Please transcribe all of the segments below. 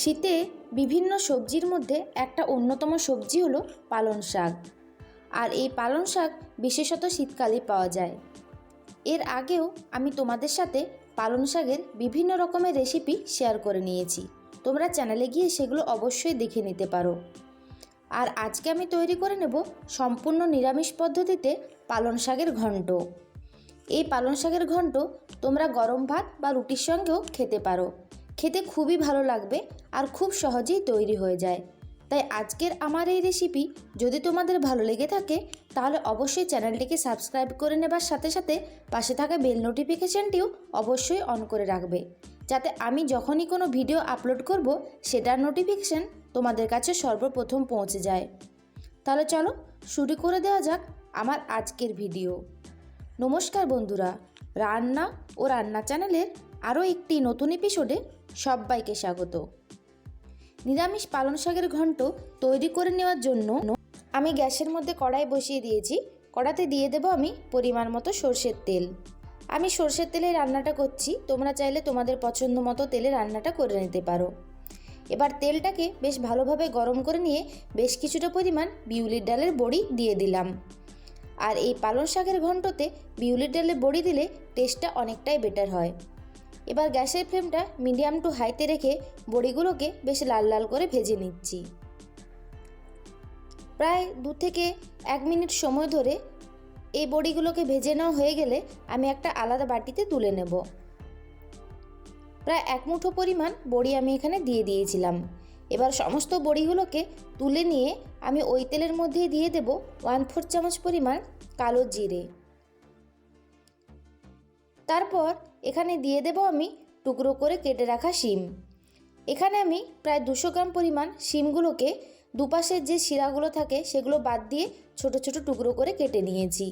শীতে বিভিন্ন সবজির মধ্যে একটা অন্যতম সবজি হলো পালং শাক। আর এই পালং শাক বিশেষত শীতকালে পাওয়া যায়। এর আগেও আমি তোমাদের সাথে পালং শাকের বিভিন্ন রকমের রেসিপি শেয়ার করে নিয়েছি, তোমরা চ্যানেলে গিয়ে সেগুলো অবশ্যই দেখে নিতে পারো। আর আজকে আমি তৈরি করে নেব সম্পূর্ণ নিরামিষ পদ্ধতিতে পালং শাকের ঘন্ট। এই পালং শাকের ঘন্ট তোমরা গরম ভাত বা রুটির সঙ্গেও খেতে পারো, খেতে খুবই ভালো লাগবে আর খুব সহজেই তৈরি হয়ে যায়। তাই আজকের আমার এই রেসিপি যদি তোমাদের ভালো লেগে থাকে তাহলে অবশ্যই চ্যানেলটিকে সাবস্ক্রাইব করে নেবার সাথে সাথে পাশে থাকা বেল নোটিফিকেশানটিও অবশ্যই অন করে রাখবে, যাতে আমি যখনই কোনো ভিডিও আপলোড করব সেটার নোটিফিকেশান তোমাদের কাছে সর্বপ্রথম পৌঁছে যায়। তাহলে চলো শুরু করে দেওয়া যাক আমার আজকের ভিডিও। নমস্কার বন্ধুরা, রান্না ও রান্না চ্যানেলের আরও একটি নতুন এপিসোডে সবাইকে স্বাগত। নিরামিষ পালং শাকের ঘন্ট তৈরি করে নেওয়ার জন্য আমি গ্যাসের মধ্যে কড়াই বসিয়ে দিয়েছি। কড়াতে দিয়ে দেব আমি পরিমাণ মতো সরষের তেল। আমি সরষের তেলে রান্নাটা করছি, তোমরা চাইলে তোমাদের পছন্দ মতো তেলে রান্নাটা করে নিতে পারো। এবার তেলটাকে বেশ ভালোভাবে গরম করে নিয়ে বেশ কিছুটা পরিমাণ বিউলির ডালের বড়ি দিয়ে দিলাম। আর এই পালং শাকের ঘন্টতে বিউলির ডালের বড়ি দিলে টেস্টটা অনেকটাই বেটার হয়। এবার গ্যাসের ফ্লেমটা মিডিয়াম টু হাইতে রেখে বড়িগুলোকে বেশ লাল লাল করে ভেজে নিচ্ছি। প্রায় 2 থেকে 1 মিনিট সময় ধরে এই বড়িগুলোকে ভেজে নেওয়া হয়ে গেলে আমি একটা আলাদা বাটিতে তুলে নেব। প্রায় 1 মুঠো পরিমাণ বড়ি আমি এখানে দিয়ে দিয়েছিলাম। এবার সমস্ত বড়িগুলোকে তুলে নিয়ে আমি ওই তেলের মধ্যে দিয়ে দেব 1/4 চামচ পরিমাণ কালো জিরে। তারপর এখানে দিয়ে দেব আমি টুকরো করে কেটে রাখা শিম। এখানে আমি প্রায় 200 গ্রাম পরিমাণ শিমগুলোকে দুপাশের যে শিরাগুলো থাকে সেগুলো বাদ দিয়ে ছোট ছোট টুকরো করে কেটে নিয়েছি।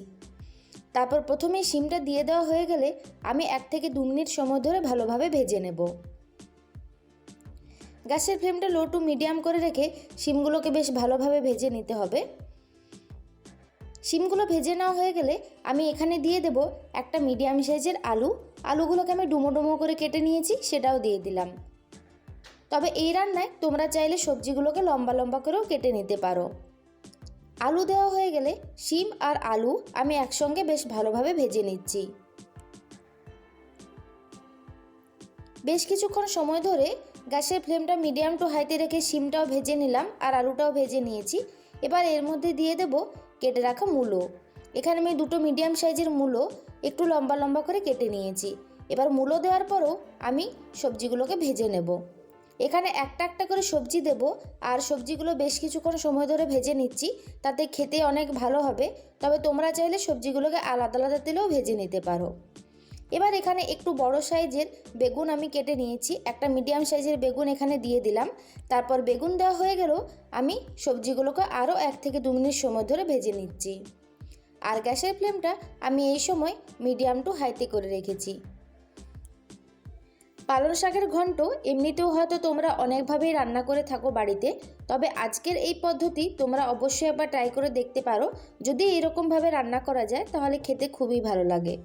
তারপর প্রথমে শিমটা দিয়ে দেওয়া হয়ে গেলে আমি 1 থেকে 2 মিনিট সময় ধরে ভালোভাবে ভেজে নেব। গ্যাসের ফ্লেমটা লো টু মিডিয়াম করে রেখে শিমগুলোকে বেশ ভালোভাবে ভেজে নিতে হবে। শিমগুলো ভেজে নেওয়া হয়ে গেলে আমি এখানে দিয়ে দেব একটা মিডিয়াম সাইজের আলুগুলোকে আমি ডুমো ডুমো করে কেটে নিয়েছি, সেটাও দিয়ে দিলাম। তবে এই রান্নায় তোমরা চাইলে সবজিগুলোকে লম্বা লম্বা করেও কেটে নিতে পারো। আলু দেওয়া হয়ে গেলে শিম আর আলু আমি একসঙ্গে বেশ ভালোভাবে ভেজে নিচ্ছি। বেশ কিছুক্ষণ সময় ধরে গ্যাসের ফ্লেমটা মিডিয়াম টু হাইতে রেখে শিমটাও ভেজে নিলাম আর আলুটাও ভেজে নিয়েছি। এবার এর মধ্যে দিয়ে দেব কেটে রাখা মূলো। এখানে আমি 2টো মিডিয়াম সাইজের মূলো একটু লম্বা লম্বা করে কেটে নিয়েছি। এবার মূলো দেওয়ার পরও আমি সবজিগুলোকে ভেজে নেব। এখানে একটা একটা করে সবজি দেব আর সবজিগুলো বেশ কিছুক্ষণ সময় ধরে ভেজে নিচ্ছি, তাতে খেতে অনেক ভালো হবে। তবে তোমরা চাইলে সবজিগুলোকে আলাদা আলাদা তেলেও ভেজে নিতে পারো। এবার এখানে একটু বড় সাইজের বেগুন আমি কেটে নিয়েছি, একটা মিডিয়াম সাইজের বেগুন এখানে দিয়ে দিলাম। তারপর বেগুন দেওয়া হয়ে গেলেও আমি সবজিগুলোকে আরও 1 থেকে 2 মিনিট সময় ধরে ভেজে নিচ্ছি। আর গ্যাসের ফ্লেমটা আমি এই সময় মিডিয়াম টু হাইতে করে রেখেছি। পালং শাকের ঘন্ট এমনিতেও হয়তো তোমরা অনেকভাবেই রান্না করে থাকো বাড়িতে, তবে আজকের এই পদ্ধতি তোমরা অবশ্যই একবার ট্রাই করে দেখতে পারো। যদি এরকমভাবে রান্না করা যায় তাহলে খেতে খুবই ভালো লাগে।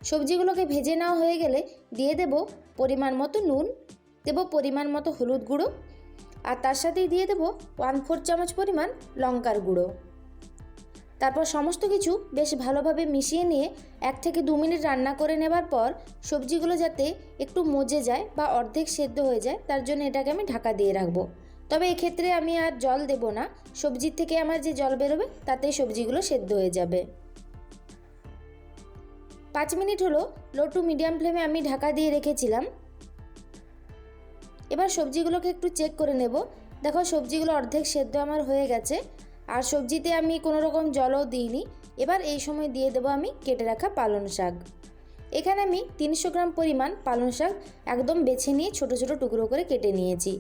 সবজিগুলোকে ভেজে নেওয়া হয়ে গেলে দিয়ে দেব পরিমাণ মতো নুন, দেব পরিমাণ মতো হলুদ গুঁড়ো আর তার সাথেই দিয়ে দেব 1/4 চামচ পরিমাণ লঙ্কার গুঁড়ো। তারপর সমস্ত কিছু বেশ ভালোভাবে মিশিয়ে নিয়ে 1 থেকে 2 মিনিট রান্না করে নেবার পর সবজিগুলো যাতে একটু মজে যায় বা অর্ধেক সেদ্ধ হয়ে যায় তার জন্য এটাকে আমি ঢাকা দিয়ে রাখবো। তবে এক্ষেত্রে আমি আর জল দেব না, সবজির থেকে আমার যে জল বেরোবে তাতেই সবজিগুলো সেদ্ধ হয়ে যাবে। 5 মিনিট হলো লো টু মিডিয়াম ফ্লেমে আমি ঢাকা দিয়ে রেখেছিলাম। এবার সবজিগুলোকে একটু চেক করে নেব। দেখো সবজিগুলো অর্ধেক সেদ্ধ আমার হয়ে গেছে আর সবজিতে আমি কোনো রকম জলও দিইনি। এবার এই সময় দিয়ে দেবো আমি কেটে রাখা পালং শাক। এখানে আমি 300 গ্রাম পরিমাণ পালং শাক একদম বেছে নিয়ে ছোট ছোট টুকরো করে কেটে নিয়েছি।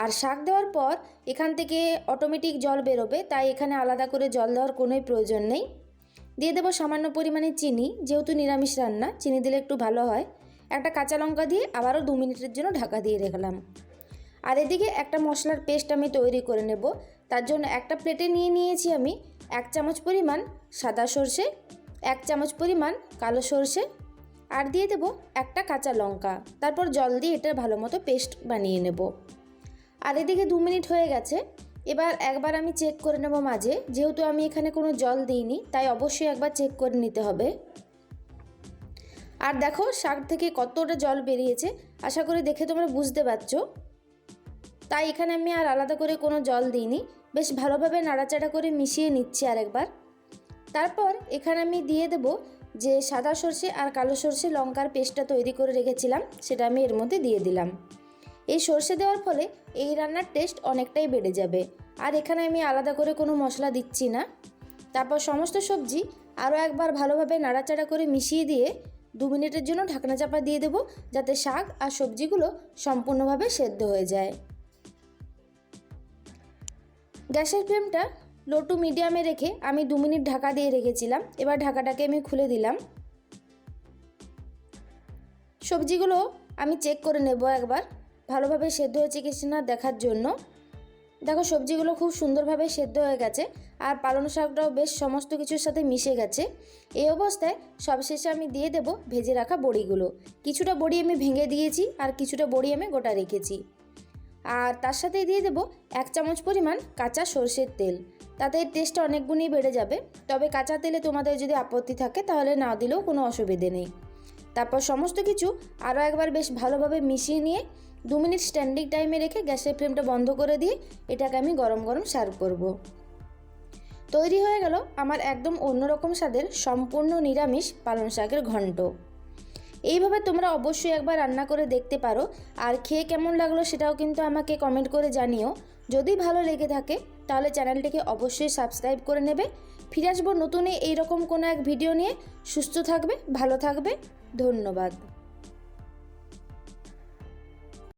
আর শাক দেওয়ার পর এখান থেকে অটোমেটিক জল বেরোবে, তাই এখানে আলাদা করে জল দেওয়ার কোনোই প্রয়োজন নেই। দিয়ে দেবো সামান্য পরিমাণে চিনি, যেহেতু নিরামিষ রান্না চিনি দিলে একটু ভালো হয়। একটা কাঁচা লঙ্কা দিয়ে আবারও 2 মিনিটের জন্য ঢাকা দিয়ে রাখলাম। আর এদিকে একটা মশলার পেস্ট আমি তৈরি করে নেব। তার জন্য একটা প্লেটে নিয়ে নিয়েছি আমি 1 চামচ পরিমাণ সাদা সর্ষে, 1 চামচ পরিমাণ কালো সর্ষে আর দিয়ে দেব একটা কাঁচা লঙ্কা। তারপর জল দিয়ে এটা ভালো মতো পেস্ট বানিয়ে নেব। আর এদিকে 2 মিনিট হয়ে গেছে। এবার একবার আমি চেক করে নেব মাঝে, যেহেতু আমি এখানে কোনো জল দিইনি তাই অবশ্যই একবার চেক করে নিতে হবে। আর দেখো শাক থেকে কতটা জল বেরিয়েছে, আশা করি দেখে তোমরা বুঝতে পারছো। তাই এখানে আমি আর আলাদা করে কোনো জল দিইনি, বেশ ভালোভাবে নাড়াচাড়া করে মিশিয়ে নিচ্ছি আরেকবার। তারপর এখানে আমি দিয়ে দেব যে সাদা সর্ষে আর কালো সর্ষে লঙ্কার পেস্টটা তৈরি করে রেখেছিলাম, সেটা আমি এর মধ্যে দিয়ে দিলাম। এই সর্ষে দেওয়ার ফলে এই রান্নার টেস্ট অনেকটাই বেড়ে যাবে। আর এখানে আমি আলাদা করে কোনো মশলা দিচ্ছি না। তারপর সমস্ত সবজি আরও একবার ভালোভাবে নাড়াচাড়া করে মিশিয়ে দিয়ে 2 মিনিটের জন্য ঢাকনা চাপা দিয়ে দেবো, যাতে শাক আর সবজিগুলো সম্পূর্ণভাবে সেদ্ধ হয়ে যায়। গ্যাসের ফ্লেমটা লো টু মিডিয়ামে রেখে আমি 2 মিনিট ঢাকা দিয়ে রেখেছিলাম। এবার ঢাকাটাকে আমি খুলে দিলাম। সবজিগুলো আমি চেক করে নেব একবার ভালোভাবে সেদ্ধ হয়েছে কিনা দেখার জন্য। দেখো সবজিগুলো খুব সুন্দরভাবে সেদ্ধ হয়ে গেছে আর পালং শাকটাও বেশ সমস্ত কিছুর সাথে মিশে গেছে। এই অবস্থায় সবশেষে আমি দিয়ে দেব ভেজে রাখা বড়িগুলো। কিছুটা বড়ি আমি ভেঙে দিয়েছি আর কিছুটা বড়ি আমি গোটা রেখেছি। আর তার সাথে দিয়ে দেব 1 চামচ পরিমাণ কাঁচা সরষের তেল, তাতে টেস্টটা অনেক গুণই বেড়ে যাবে। তবে কাঁচা তেলে তোমাদের যদি আপত্তি থাকে তাহলে না দিলেও কোনো অসুবিধে নেই। তারপর সমস্ত কিছু আরও একবার বেশ ভালোভাবে মিশিয়ে নিয়ে 2 মিনিট স্ট্যান্ডিং টাইমে রেখে গ্যাসের ফ্লেমটা বন্ধ করে দিয়ে এটাকে আমি গরম গরম সার্ভ করব। তৈরি হয়ে গেল আমার একদম অন্যরকম স্বাদের সম্পূর্ণ নিরামিষ পালং শাকের ঘন্ট। এইভাবে তোমরা অবশ্যই একবার রান্না করে দেখতে পারো, আর খেয়ে কেমন লাগলো সেটাও কিন্তু আমাকে কমেন্ট করে জানিও। যদি ভালো লেগে থাকে তাহলে চ্যানেলটিকে অবশ্যই সাবস্ক্রাইব করে নেবে। ফিরে আসবো নতুন এইরকম কোনো এক ভিডিও নিয়ে। সুস্থ থাকবে, ভালো থাকবে, ধন্যবাদ।